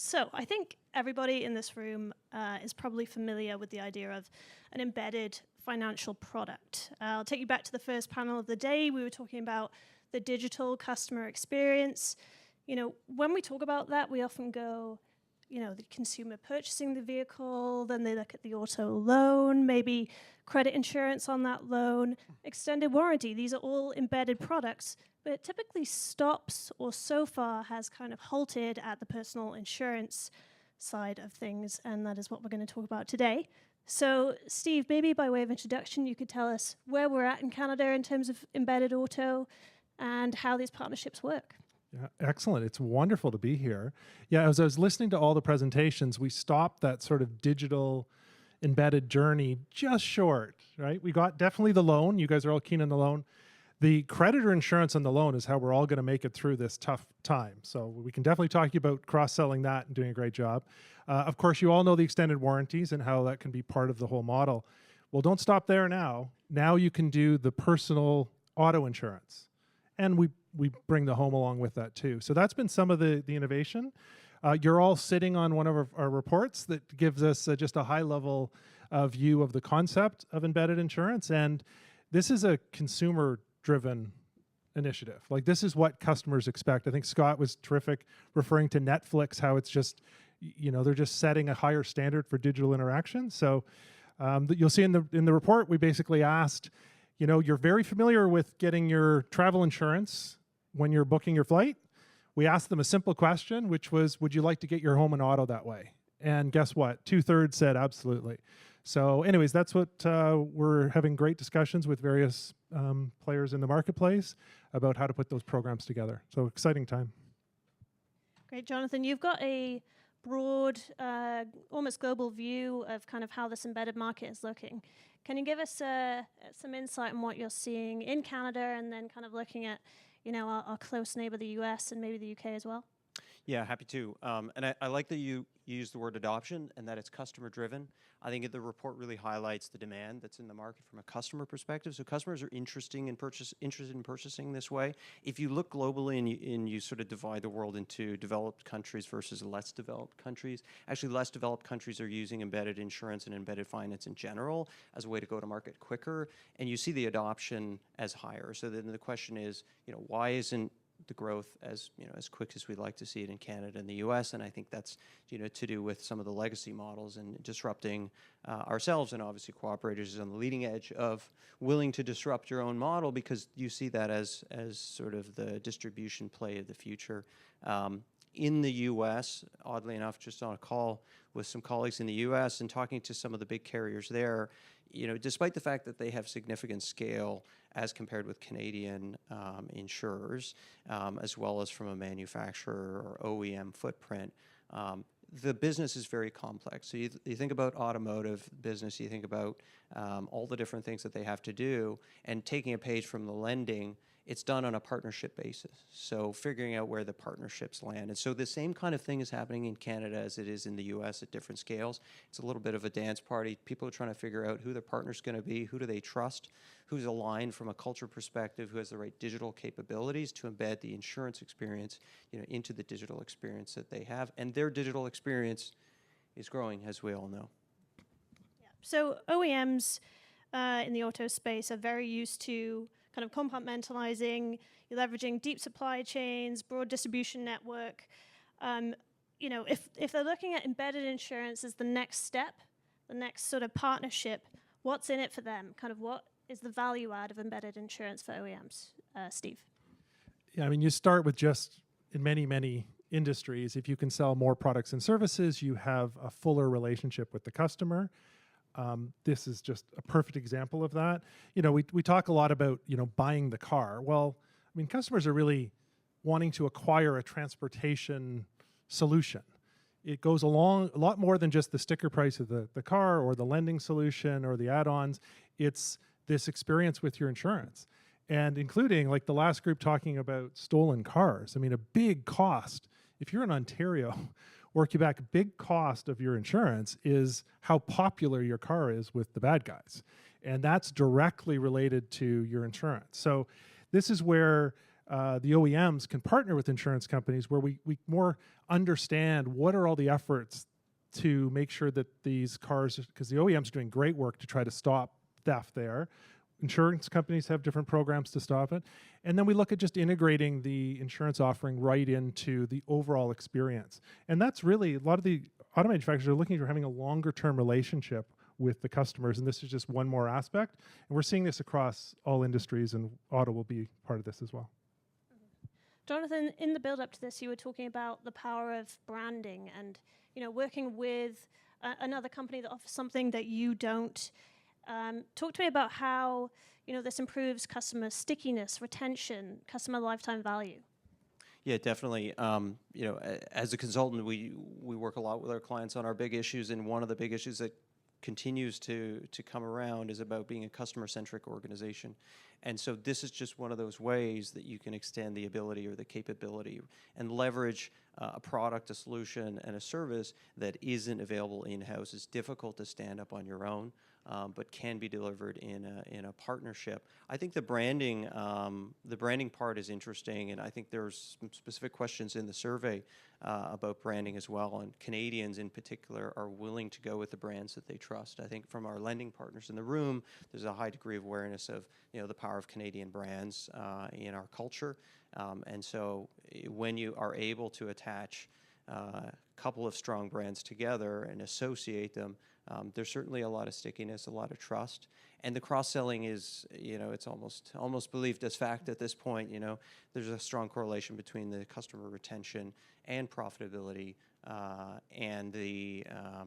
So I think everybody in this room is probably familiar with the idea of an embedded financial product. I'll take you back to the first panel of the day. We were talking about the digital customer experience. You know, when we talk about that, we often go, you know, the consumer purchasing the vehicle, then they look at the auto loan, maybe credit insurance on that loan, extended warranty. These are all embedded products, but it typically stops, or so far has kind of halted at the personal insurance side of things, and that is what we're going to talk about today. So, Steve, maybe by way of introduction, you could tell us where we're at in Canada in terms of embedded auto and how these partnerships work. Yeah, excellent. It's wonderful to be here. Yeah, as I was listening to all the presentations, we stopped that sort of digital embedded journey just short, right? We got definitely the loan. You guys are all keen on the loan. The creditor insurance on the loan is how we're all going to make it through this tough time. So we can definitely talk to you about cross-selling that and doing a great job. Of course, you all know the extended warranties and how that can be part of the whole model. Well, don't stop there now. Now you can do the personal auto insurance. And we bring the home along with that too. So that's been some of the innovation. You're all sitting on one of our reports that gives us just a high-level view of the concept of embedded insurance. And this is a consumer-driven initiative. Like, this is what customers expect. I think Scott was terrific referring to Netflix, how it's just, you know, they're just setting a higher standard for digital interaction. So you'll see in the report, we basically asked, you know, you're very familiar with getting your travel insurance when you're booking your flight. We asked them a simple question, which was, would you like to get your home and auto that way? And guess what? 2/3 said absolutely. So anyways, that's what we're having great discussions with various players in the marketplace about how to put those programs together. So exciting time. Great, Jonathan. You've got a broad, almost global view of kind of how this embedded market is looking. Can you give us some insight on what you're seeing in Canada and then kind of looking at, you know, our close neighbor, the US, and maybe the UK as well? Yeah, happy to. And I like that you use the word adoption and that it's customer driven. I think the report really highlights the demand that's in the market from a customer perspective. So customers are interested in purchasing this way. If you look globally and you sort of divide the world into developed countries versus less developed countries, actually less developed countries are using embedded insurance and embedded finance in general as a way to go to market quicker. And you see the adoption as higher. So then the question is, you know, why isn't the growth as, you know, as quick as we'd like to see it in Canada and the US? And I think that's, you know, to do with some of the legacy models and disrupting ourselves, and obviously cooperators is on the leading edge of willing to disrupt your own model, because you see that as sort of the distribution play of the future. In the US, oddly enough, just on a call with some colleagues in the US and talking to some of the big carriers there, you know, despite the fact that they have significant scale as compared with Canadian insurers, as well as from a manufacturer or OEM footprint, the business is very complex. So you think about automotive business, you think about all the different things that they have to do, and taking a page from the lending, it's done on a partnership basis. So figuring out where the partnerships land. And so the same kind of thing is happening in Canada as it is in the US at different scales. It's a little bit of a dance party. People are trying to figure out who their partner's going to be, who do they trust, who's aligned from a culture perspective, who has the right digital capabilities to embed the insurance experience, you know, into the digital experience that they have. And their digital experience is growing, as we all know. Yeah. So OEMs in the auto space are very used to kind of compartmentalizing, you're leveraging deep supply chains, broad distribution network. You know, if they're looking at embedded insurance as the next step, the next sort of partnership, what's in it for them? Kind of what is the value add of embedded insurance for OEMs? Steve? Yeah, I mean, you start with just, in many, many industries, if you can sell more products and services, you have a fuller relationship with the customer. This is just a perfect example of that. You know, we talk a lot about, you know, buying the car. Well, I mean, customers are really wanting to acquire a transportation solution. It goes along a lot more than just the sticker price of the car or the lending solution or the add-ons. It's this experience with your insurance, and including, like the last group talking about stolen cars. I mean, a big cost, if you're in Ontario or Quebec, a big cost of your insurance is how popular your car is with the bad guys. And that's directly related to your insurance. So this is where the OEMs can partner with insurance companies where we more understand what are all the efforts to make sure that these cars, because the OEMs are doing great work to try to stop theft there. Insurance companies have different programs to stop it. And then we look at just integrating the insurance offering right into the overall experience. And that's really, a lot of the auto manufacturers are looking for having a longer term relationship with the customers. And this is just one more aspect. And we're seeing this across all industries, and auto will be part of this as well. Jonathan, in the build up to this, you were talking about the power of branding and, working with another company that offers something that you don't. Talk to me about how, this improves customer stickiness, retention, customer lifetime value. Yeah, definitely. As a consultant, we work a lot with our clients on our big issues, and one of the big issues that continues to come around is about being a customer-centric organization. And so this is just one of those ways that you can extend the ability or the capability and leverage a product, a solution, and a service that isn't available in-house. It's difficult to stand up on your own, but can be delivered in a partnership. I think the branding part is interesting, and I think there's some specific questions in the survey about branding as well. And Canadians in particular are willing to go with the brands that they trust. I think from our lending partners in the room, there's a high degree of awareness of the power of Canadian brands in our culture. And so when you are able to attach a couple of strong brands together and associate them, there's certainly a lot of stickiness, a lot of trust, and the cross-selling is, it's almost believed as fact at this point. There's a strong correlation between the customer retention and profitability and the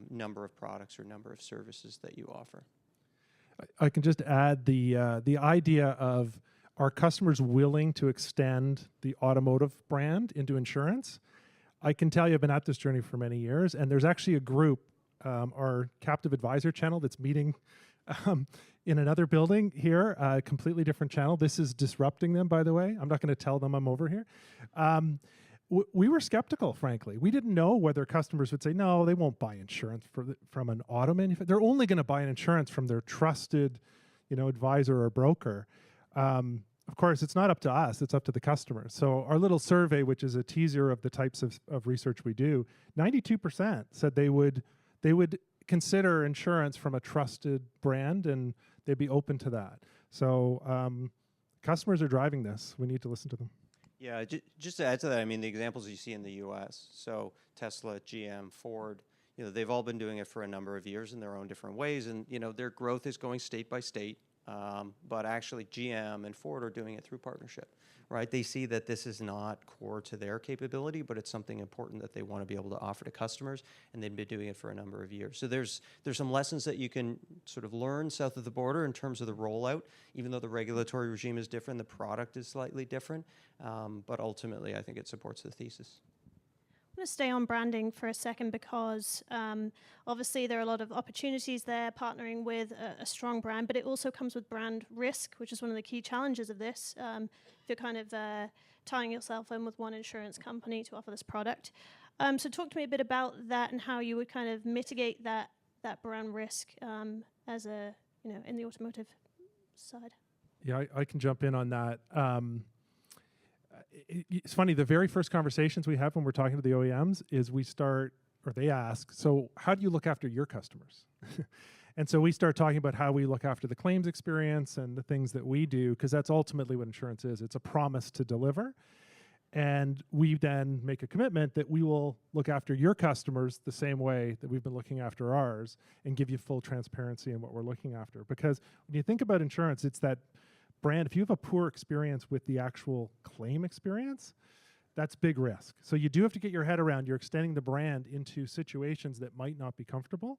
number of products or number of services that you offer. I can just add the idea of, are customers willing to extend the automotive brand into insurance? I can tell you I've been at this journey for many years, and there's actually a group, our captive advisor channel, that's meeting in another building here, a completely different channel. This is disrupting them, by the way. I'm not going to tell them I'm over here. We were skeptical, frankly. We didn't know whether customers would say, no, they won't buy insurance from an auto manufacturer. They're only going to buy an insurance from their trusted, advisor or broker. Of course, it's not up to us, it's up to the customer. So our little survey, which is a teaser of the types of research we do, 92% said they would consider insurance from a trusted brand, and they'd be open to that. So customers are driving this. We need to listen to them. Yeah, just to add to that, I mean, the examples you see in the U.S., so Tesla, GM, Ford, they've all been doing it for a number of years in their own different ways, and, their growth is going state by state. But actually GM and Ford are doing it through partnership, right? They see that this is not core to their capability, but it's something important that they want to be able to offer to customers, and they've been doing it for a number of years. So there's some lessons that you can sort of learn south of the border in terms of the rollout. Even though the regulatory regime is different, the product is slightly different, but ultimately I think it supports the thesis. I'm going to stay on branding for a second because obviously there are a lot of opportunities there partnering with a strong brand, but it also comes with brand risk, which is one of the key challenges of this. If you're kind of tying yourself in with one insurance company to offer this product. So talk to me a bit about that and how you would kind of mitigate that brand risk as in the automotive side. Yeah, I can jump in on that. It's funny, the very first conversations we have when we're talking to the OEMs is they ask, so how do you look after your customers? And so we start talking about how we look after the claims experience and the things that we do, because that's ultimately what insurance is. It's a promise to deliver. And we then make a commitment that we will look after your customers the same way that we've been looking after ours and give you full transparency in what we're looking after. Because when you think about insurance, it's that brand. If you have a poor experience with the actual claim experience, that's big risk. So you do have to get your head around, you're extending the brand into situations that might not be comfortable.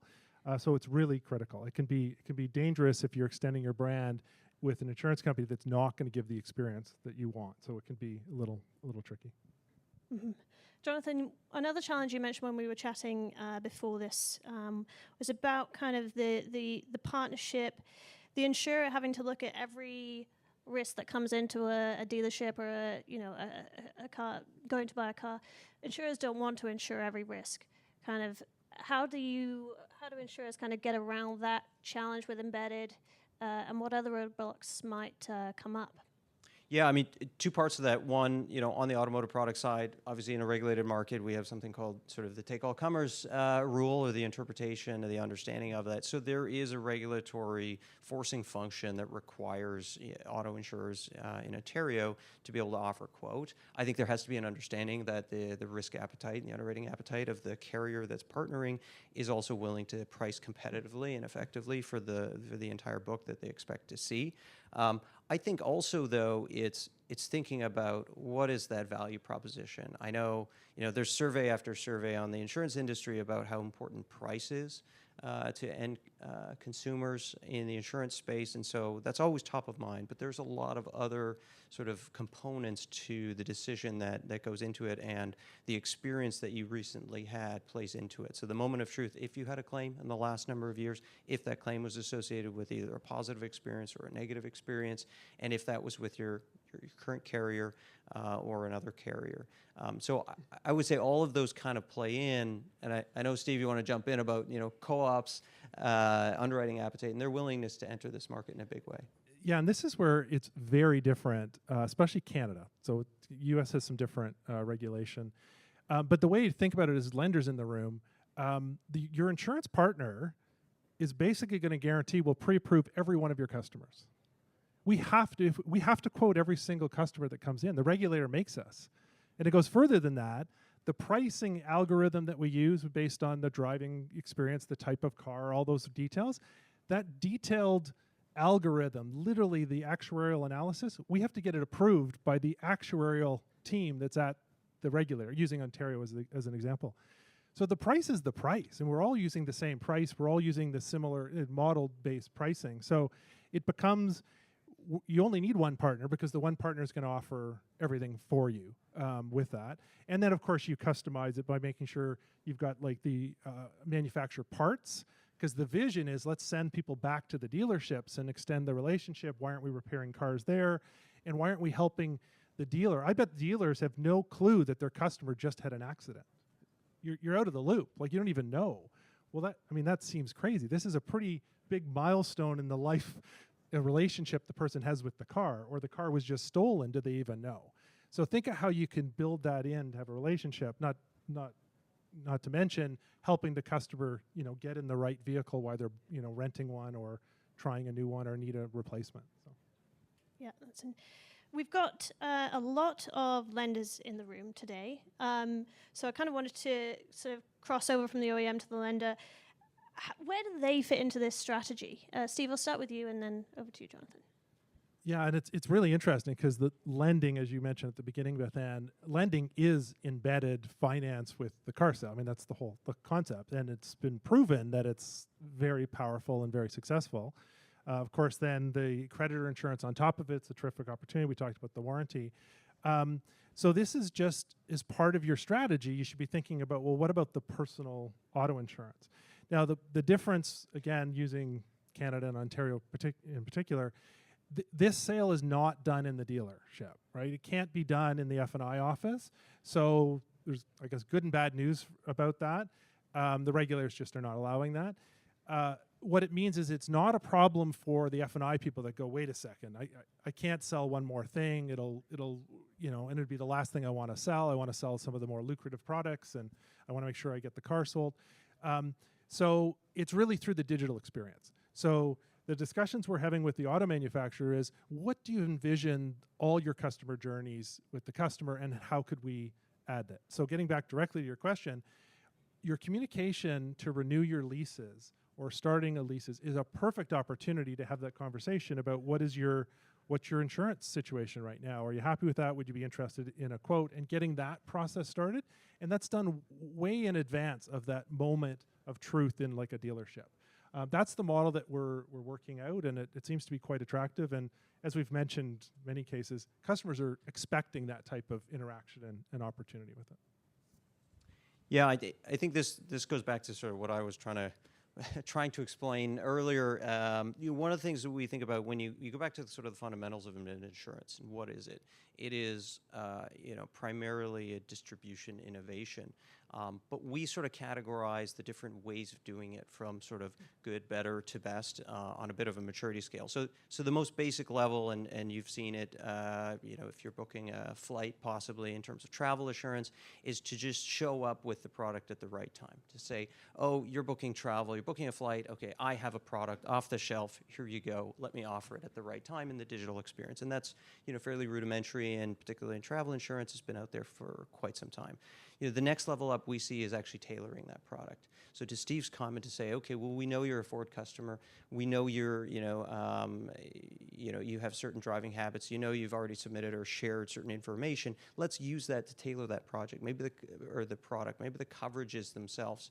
So it's really critical. It can be dangerous if you're extending your brand with an insurance company that's not going to give the experience that you want. So it can be a little tricky. Mm-hmm. Jonathan, another challenge you mentioned when we were chatting before this was about kind of the partnership, the insurer having to look at every risk that comes into a dealership or a car, going to buy a car. Insurers don't want to insure every risk. Kind of how do insurers kind of get around that challenge with embedded, and what other roadblocks might come up? Yeah, I mean, two parts to that. One, on the automotive product side, obviously in a regulated market, we have something called sort of the take all comers rule, or the interpretation or the understanding of that. So there is a regulatory forcing function that requires auto insurers in Ontario to be able to offer a quote. I think there has to be an understanding that the risk appetite and the underwriting appetite of the carrier that's partnering is also willing to price competitively and effectively for the entire book that they expect to see. I think also, though, it's thinking about what is that value proposition. I know, there's survey after survey on the insurance industry about how important price is to end consumers in the insurance space, and so that's always top of mind. But there's a lot of other sort of components to the decision that goes into it, and the experience that you recently had plays into it. So the moment of truth, if you had a claim in the last number of years, if that claim was associated with either a positive experience or a negative experience, and if that was with your current carrier or another carrier. So I would say all of those kind of play in, and I know, Steve, you want to jump in about co-ops, underwriting appetite, and their willingness to enter this market in a big way. Yeah, and this is where it's very different, especially Canada. So U.S. has some different regulation. But the way to think about it is lenders in the room, your insurance partner is basically going to guarantee will pre-approve every one of your customers. We have to quote every single customer that comes in. The regulator makes us. And it goes further than that. The pricing algorithm that we use based on the driving experience, the type of car, all those details, that detailed algorithm, literally the actuarial analysis, we have to get it approved by the actuarial team that's at the regulator, using Ontario as an example. So the price is the price, and we're all using the same price. We're all using the similar model-based pricing. So it becomes, you only need one partner because the one partner is going to offer everything for you with that. And then, of course, you customize it by making sure you've got like the manufacturer parts, because the vision is let's send people back to the dealerships and extend the relationship. Why aren't we repairing cars there? And why aren't we helping the dealer? I bet dealers have no clue that their customer just had an accident. You're out of the loop. Like, you don't even know. Well, that seems crazy. This is a pretty big milestone in the life a relationship the person has with the car, or the car was just stolen. Do they even know? So think of how you can build that in to have a relationship, not to mention helping the customer, get in the right vehicle while they're, renting one or trying a new one or need a replacement. So. Yeah, we've got a lot of lenders in the room today. So I kind of wanted to sort of cross over from the OEM to the lender. Where do they fit into this strategy? Steve, I'll start with you and then over to you, Jonathan. Yeah, and it's really interesting because the lending, as you mentioned at the beginning, Bethan, lending is embedded finance with the car sale. That's the concept, and it's been proven that it's very powerful and very successful. Of course, then the creditor insurance on top of it's a terrific opportunity. We talked about the warranty. So this is just as part of your strategy. You should be thinking about, well, what about the personal auto insurance? Now, the difference, again, using Canada and Ontario in particular, this sale is not done in the dealership, right? It can't be done in the F&I office. So there's, I guess, good and bad news about that. The regulators just are not allowing that. What it means is it's not a problem for the F&I people that go, wait a second, I can't sell one more thing. It'll and it'd be the last thing I want to sell. I want to sell some of the more lucrative products, and I want to make sure I get the car sold. So it's really through the digital experience. So the discussions we're having with the auto manufacturer is, what do you envision all your customer journeys with the customer, and how could we add that? So getting back directly to your question, your communication to renew your leases or starting a leases is a perfect opportunity to have that conversation about what's your insurance situation right now? Are you happy with that? Would you be interested in a quote? And getting that process started. And that's done way in advance of that moment of truth in like a dealership. That's the model that we're working out, and it seems to be quite attractive. And as we've mentioned, many cases, customers are expecting that type of interaction and opportunity with it. Yeah, I think this goes back to sort of what I was trying to explain earlier. One of the things that we think about when you go back to sort of the fundamentals of insurance, and what is it? It is primarily a distribution innovation. But we sort of categorize the different ways of doing it from sort of good, better to best on a bit of a maturity scale. So the most basic level, and you've seen it, if you're booking a flight possibly in terms of travel assurance, is to just show up with the product at the right time. To say, oh, you're booking travel, you're booking a flight, okay, I have a product off the shelf, here you go, let me offer it at the right time in the digital experience. And that's fairly rudimentary, and particularly in travel insurance, has been out there for quite some time. The next level up we see is actually tailoring that product. So to Steve's comment, to say, okay, well, we know you're a Ford customer, we know you have certain driving habits, you've already submitted or shared certain information. Let's use that to tailor that project, maybe the product, maybe the coverages themselves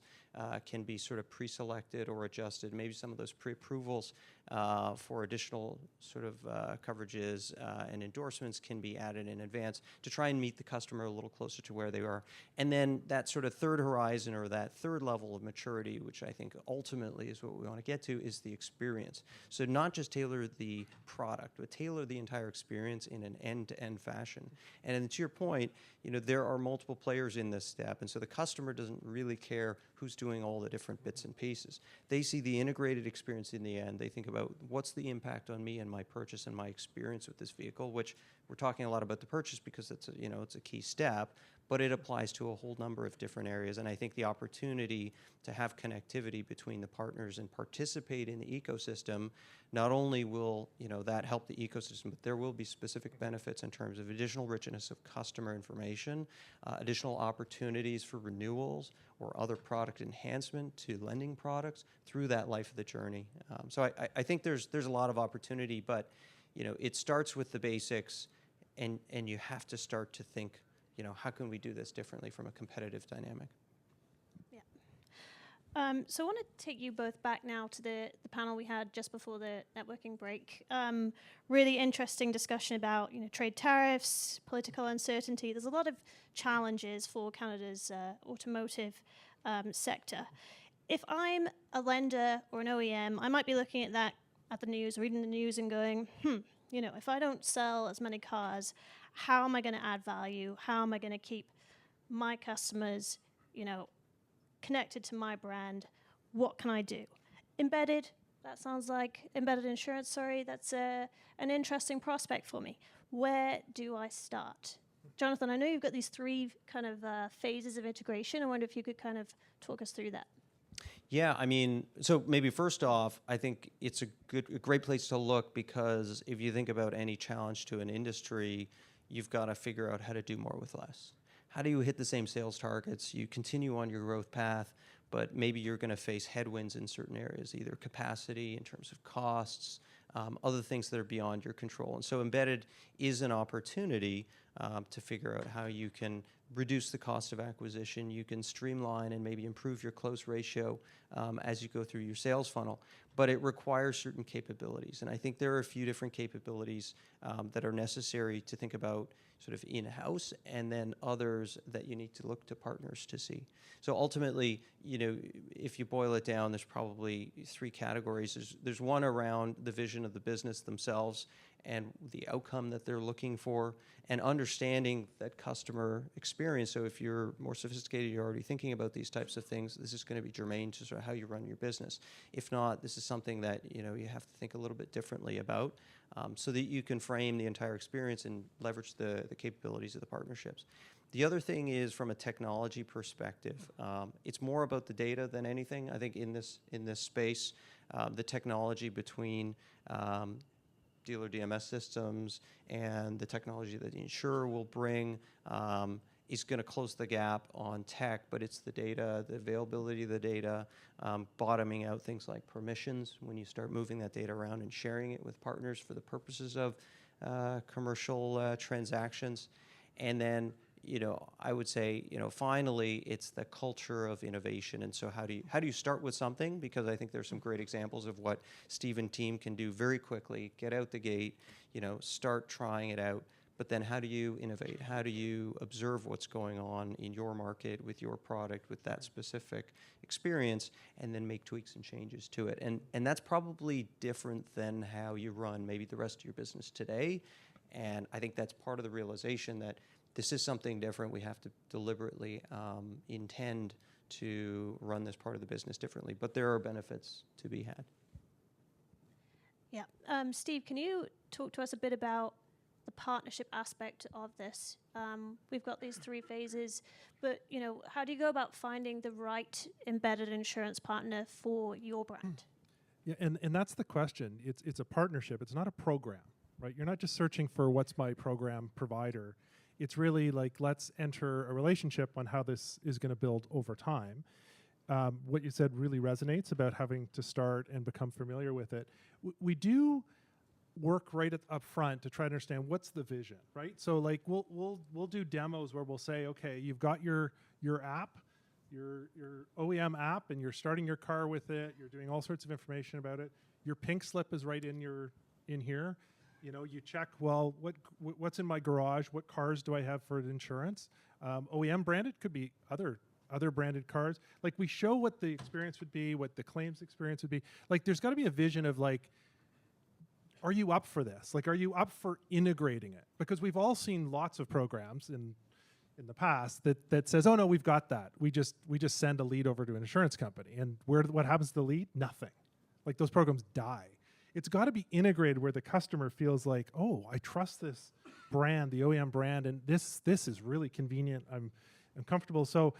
can be sort of pre-selected or adjusted. Maybe some of those pre-approvals for additional sort of coverages and endorsements can be added in advance to try and meet the customer a little closer to where they are. And then that sort of third horizon, or that third level of maturity, which I think ultimately is what we want to get to, is the experience. So not just tailor the product, but tailor the entire experience in an end-to-end fashion. And to your point, there are multiple players in this step, and so the customer doesn't really care who's doing all the different bits and pieces. They see the integrated experience in the end. They think about what's the impact on me and my purchase and my experience with this vehicle, which we're talking a lot about the purchase because it's a key step, but it applies to a whole number of different areas. And I think the opportunity to have connectivity between the partners and participate in the ecosystem, not only will that help the ecosystem, but there will be specific benefits in terms of additional richness of customer information, additional opportunities for renewals or other product enhancement to lending products through that life of the journey. So I think there's a lot of opportunity, but it starts with the basics, and you have to start to think, how can we do this differently from a competitive dynamic? Yeah. So I want to take you both back now to the panel we had just before the networking break. Really interesting discussion about trade tariffs, political uncertainty. There's a lot of challenges for Canada's automotive sector. If I'm a lender or an OEM, I might be looking at the news, reading the news and going, if I don't sell as many cars, how am I going to add value? How am I going to keep my customers, connected to my brand? What can I do? Embedded insurance, that's an interesting prospect for me. Where do I start? Jonathan, I know you've got these three kind of phases of integration. I wonder if you could kind of talk us through that. Yeah, so maybe first off, I think it's a great place to look, because if you think about any challenge to an industry, you've got to figure out how to do more with less. How do you hit the same sales targets? You continue on your growth path, but maybe you're going to face headwinds in certain areas, either capacity in terms of costs, other things that are beyond your control. And so embedded is an opportunity to figure out how you can reduce the cost of acquisition, you can streamline and maybe improve your close ratio as you go through your sales funnel. But it requires certain capabilities. And I think there are a few different capabilities that are necessary to think about sort of in-house, and then others that you need to look to partners to see. So ultimately, if you boil it down, there's probably three categories. There's one around the vision of the business themselves and the outcome that they're looking for, and understanding that customer experience. So if you're more sophisticated, you're already thinking about these types of things, this is going to be germane to sort of how you run your business. If not, this is something that you have to think a little bit differently about, so that you can frame the entire experience and leverage the capabilities of the partnerships. The other thing is, from a technology perspective, it's more about the data than anything. I think in this space, the technology between dealer DMS systems and the technology that the insurer will bring is going to close the gap on tech, but it's the data, the availability of the data, bottoming out things like permissions when you start moving that data around and sharing it with partners for the purposes of commercial transactions. And then I would say, finally, it's the culture of innovation. And so how do you start with something? Because I think there's some great examples of what Steve and team can do very quickly, get out the gate, start trying it out. But then how do you innovate? How do you observe what's going on in your market with your product, with that specific experience, and then make tweaks and changes to it? And that's probably different than how you run maybe the rest of your business today. And I think that's part of the realization that this is something different. We have to deliberately intend to run this part of the business differently, but there are benefits to be had. Yeah. Steve, can you talk to us a bit about the partnership aspect of this? We've got these 3 phases, but how do you go about finding the right embedded insurance partner for your brand? Yeah, and that's the question. It's a partnership. It's not a program, right? You're not just searching for what's my program provider. It's really like, let's enter a relationship on how this is going to build over time. What you said really resonates about having to start and become familiar with it. We do work right up front to try to understand what's the vision, right? So like we'll do demos where we'll say, okay, you've got your app, your OEM app, and you're starting your car with it. You're doing all sorts of information about it. Your pink slip is right in here. You check, well, what's in my garage? What cars do I have for insurance? OEM branded, could be other branded cars. Like, we show what the experience would be, what the claims experience would be. Like, there's got to be a vision of like, are you up for this? Like, are you up for integrating it? Because we've all seen lots of programs in the past that says, oh no, we've got that. We just send a lead over to an insurance company, and what happens to the lead? Nothing. Like, those programs die. It's got to be integrated where the customer feels like, oh, I trust this brand, the OEM brand, and this is really convenient. I'm comfortable. So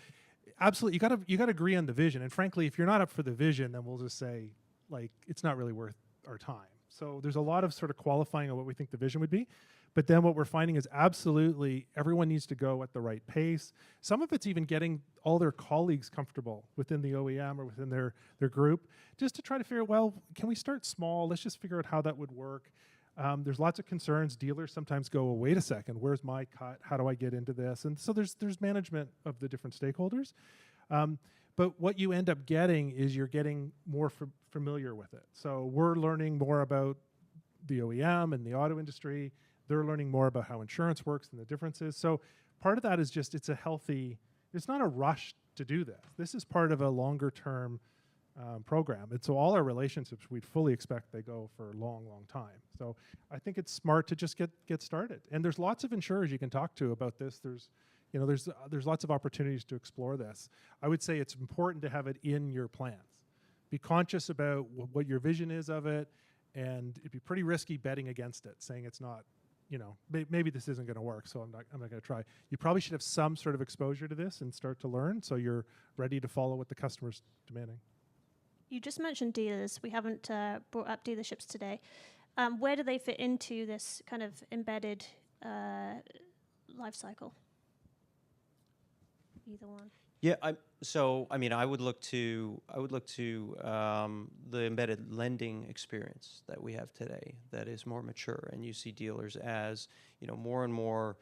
absolutely, you got to agree on the vision. And frankly, if you're not up for the vision, then we'll just say, like, it's not really worth our time. So there's a lot of sort of qualifying of what we think the vision would be. But then what we're finding is absolutely everyone needs to go at the right pace. Some of it's even getting all their colleagues comfortable within the OEM or within their group, just to try to figure out, well, can we start small? Let's just figure out how that would work. There's lots of concerns. Dealers sometimes go, well, wait a second, where's my cut? How do I get into this? And so there's management of the different stakeholders. But what you end up getting is you're getting more familiar with it. So we're learning more about the OEM and the auto industry. They're learning more about how insurance works and the differences. So part of that is just, it's not a rush to do this. This is part of a longer term program. And so all our relationships, we'd fully expect they go for a long, long time. So I think it's smart to just get started. And there's lots of insurers you can talk to about this. There's lots of opportunities to explore this. I would say it's important to have it in your plans. Be conscious about what your vision is of it, and it'd be pretty risky betting against it, saying it's not, maybe this isn't going to work, so I'm not going to try. You probably should have some sort of exposure to this and start to learn, so you're ready to follow what the customer's demanding. You just mentioned dealers. We haven't brought up dealerships today. Where do they fit into this kind of embedded life cycle? Either one. Yeah, I would look to the embedded lending experience that we have today that is more mature, and you see dealers as more and more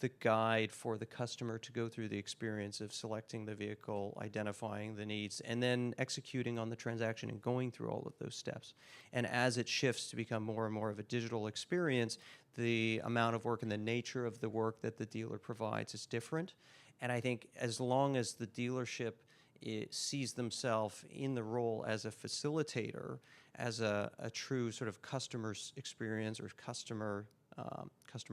the guide for the customer to go through the experience of selecting the vehicle, identifying the needs, and then executing on the transaction and going through all of those steps. And as it shifts to become more and more of a digital experience, the amount of work and the nature of the work that the dealer provides is different. And I think as long as the dealership sees themselves in the role as a facilitator, as a true sort of customer experience or customer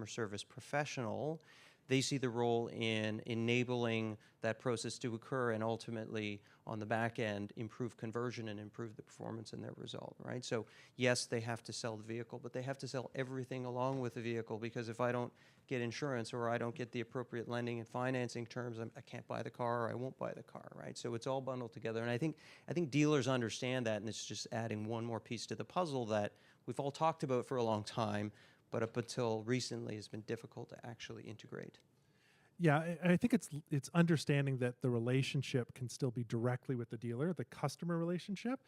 service professional, they see the role in enabling that process to occur and ultimately on the back end improve conversion and improve the performance in their result, right? So yes, they have to sell the vehicle, but they have to sell everything along with the vehicle, because if I don't get insurance or I don't get the appropriate lending and financing terms, I can't buy the car or I won't buy the car, right? So it's all bundled together. And I think dealers understand that, and it's just adding one more piece to the puzzle that we've all talked about for a long time, but up until recently has been difficult to actually integrate. Yeah, I think it's understanding that the relationship can still be directly with the dealer, the customer relationship.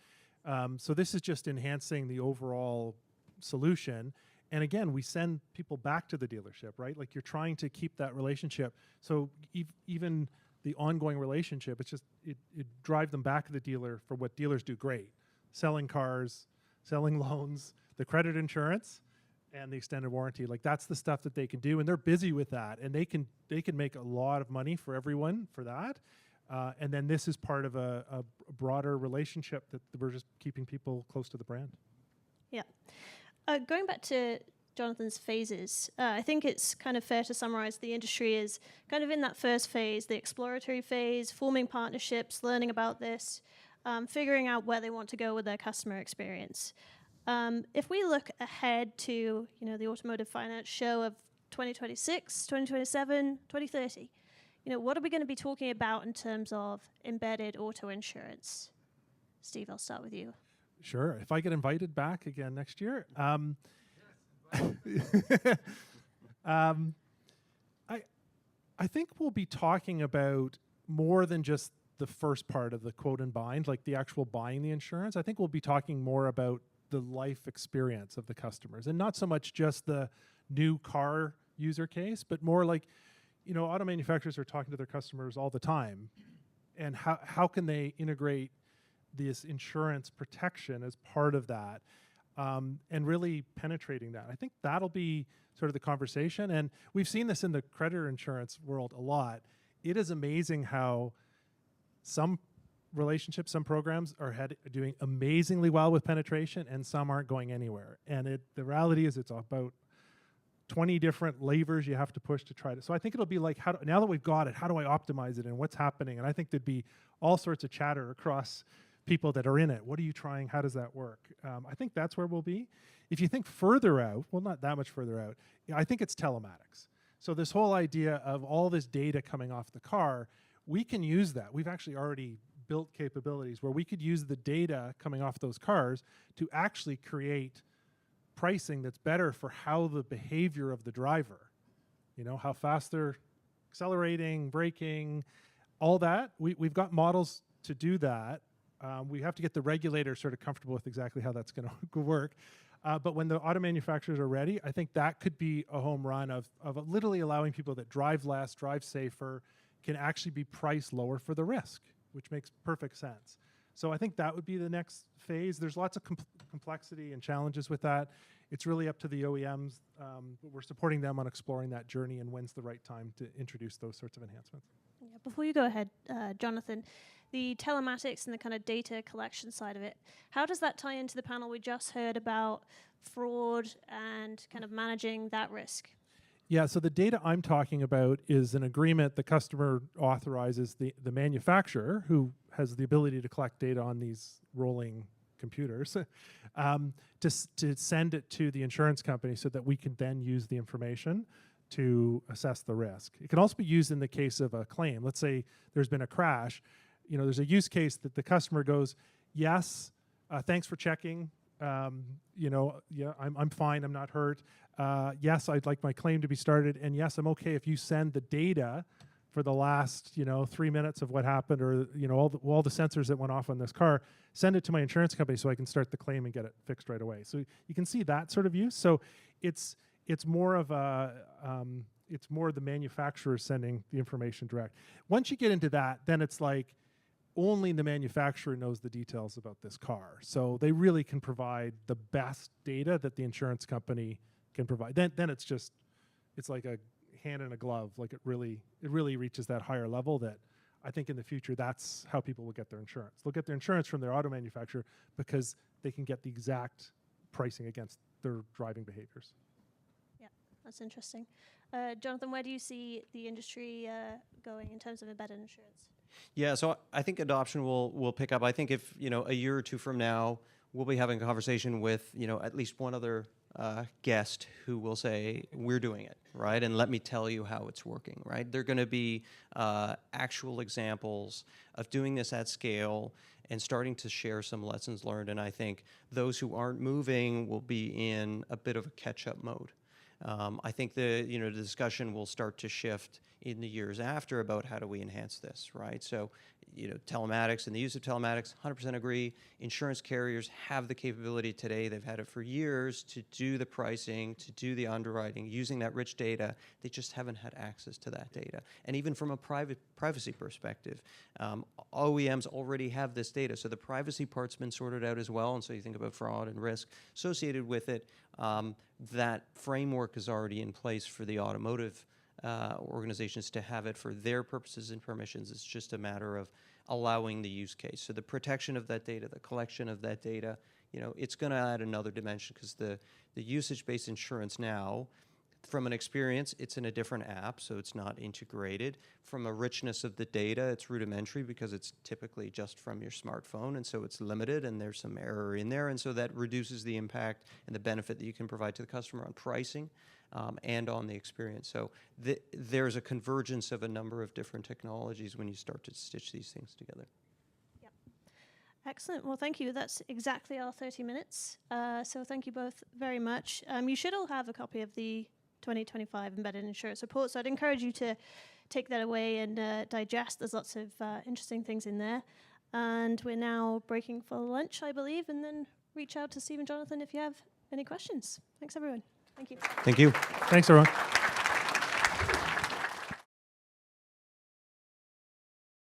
So this is just enhancing the overall solution. And again, we send people back to the dealership, right? Like, you're trying to keep that relationship. So even the ongoing relationship, it drives them back to the dealer for what dealers do great: selling cars, selling loans, the credit insurance, and the extended warranty. Like, that's the stuff that they can do, and they're busy with that, and they can make a lot of money for everyone for that. And then this is part of a broader relationship that we're just keeping people close to the brand. Yeah. Going back to Jonathan's phases. I think it's kind of fair to summarize the industry is kind of in that first phase, the exploratory phase, forming partnerships, learning about this, figuring out where they want to go with their customer experience. If we look ahead to the automotive finance show of 2026, 2027, 2030, what are we going to be talking about in terms of embedded auto insurance? Steve, I'll start with you. Sure. If I get invited back again next year, I think we'll be talking about more than just the first part of the quote and bind, like the actual buying the insurance. I think we'll be talking more about the life experience of the customers, and not so much just the new car user case, but more like, auto manufacturers are talking to their customers all the time, and how can they integrate this insurance protection as part of that, and really penetrating that. I think that'll be sort of the conversation, and we've seen this in the creditor insurance world a lot. It is amazing how some relationships, some programs are doing amazingly well with penetration, and some aren't going anywhere. And the reality is, it's about 20 different levers you have to push to try to. So I think it'll be like, now that we've got it, how do I optimize it, and what's happening? And I think there'd be all sorts of chatter across people that are in it. What are you trying? How does that work? I think that's where we'll be. If you think further out, well, not that much further out, I think it's telematics. So this whole idea of all this data coming off the car, we can use that. We've actually already built capabilities where we could use the data coming off those cars to actually create pricing that's better for how the behavior of the driver, how fast they're accelerating, braking, all that. We've got models to do that. We have to get the regulator sort of comfortable with exactly how that's going to work. But when the auto manufacturers are ready, I think that could be a home run of literally allowing people that drive less, drive safer, can actually be priced lower for the risk, which makes perfect sense. So I think that would be the next phase. There's lots of complexity and challenges with that. It's really up to the OEMs. But we're supporting them on exploring that journey and when's the right time to introduce those sorts of enhancements. Yeah, before you go ahead, Jonathan, the telematics and the kind of data collection side of it, how does that tie into the panel we just heard about fraud and kind of managing that risk? Yeah, so the data I'm talking about is an agreement the customer authorizes the manufacturer, who has the ability to collect data on these rolling computers, to send it to the insurance company so that we can then use the information to assess the risk. It can also be used in the case of a claim. Let's say there's been a crash. There's a use case that the customer goes, yes, thanks for checking. Yeah, I'm fine, I'm not hurt. Yes, I'd like my claim to be started, and yes, I'm okay if you send the data for the last 3 minutes of what happened, or all the sensors that went off on this car. Send it to my insurance company so I can start the claim and get it fixed right away. So you can see that sort of use. So it's more of it's more the manufacturer sending the information direct. Once you get into that, then it's like only the manufacturer knows the details about this car. So they really can provide the best data that the insurance company can provide. Then it's like a hand in a glove. Like it really reaches that higher level that I think in the future that's how people will get their insurance. They'll get their insurance from their auto manufacturer because they can get the exact pricing against their driving behaviors. Yeah, that's interesting. Jonathan, where do you see the industry going in terms of embedded insurance? Yeah, so I think adoption will pick up. I think if a year or two from now, we'll be having a conversation with at least one other guest who will say, we're doing it, right? And let me tell you how it's working, right? They're going to be actual examples of doing this at scale and starting to share some lessons learned. And I think those who aren't moving will be in a bit of a catch-up mode. I think the discussion will start to shift in the years after about how do we enhance this, right? So, telematics and the use of telematics, 100% agree. Insurance carriers have the capability today, they've had it for years, to do the pricing, to do the underwriting, using that rich data. They just haven't had access to that data. And even from a privacy perspective, OEMs already have this data. So the privacy part's been sorted out as well. And so you think about fraud and risk associated with it. That framework is already in place for the automotive organizations to have it for their purposes and permissions. It's just a matter of allowing the use case. So the protection of that data, the collection of that data, it's going to add another dimension because the The usage-based insurance now, from an experience, it's in a different app, so it's not integrated. From a richness of the data, it's rudimentary because it's typically just from your smartphone, and so it's limited, and there's some error in there, and so that reduces the impact and the benefit that you can provide to the customer on pricing and on the experience. So there's a convergence of a number of different technologies when you start to stitch these things together. Yep. Excellent. Well, thank you. That's exactly our 30 minutes. So thank you both very much. You should all have a copy of the 2025 Embedded Insurance Report, so I'd encourage you to take that away and digest. There's lots of interesting things in there. And we're now breaking for lunch, I believe, and then reach out to Steve and Jonathan if you have any questions. Thanks, everyone. Thank you. Thank you. Thanks, everyone.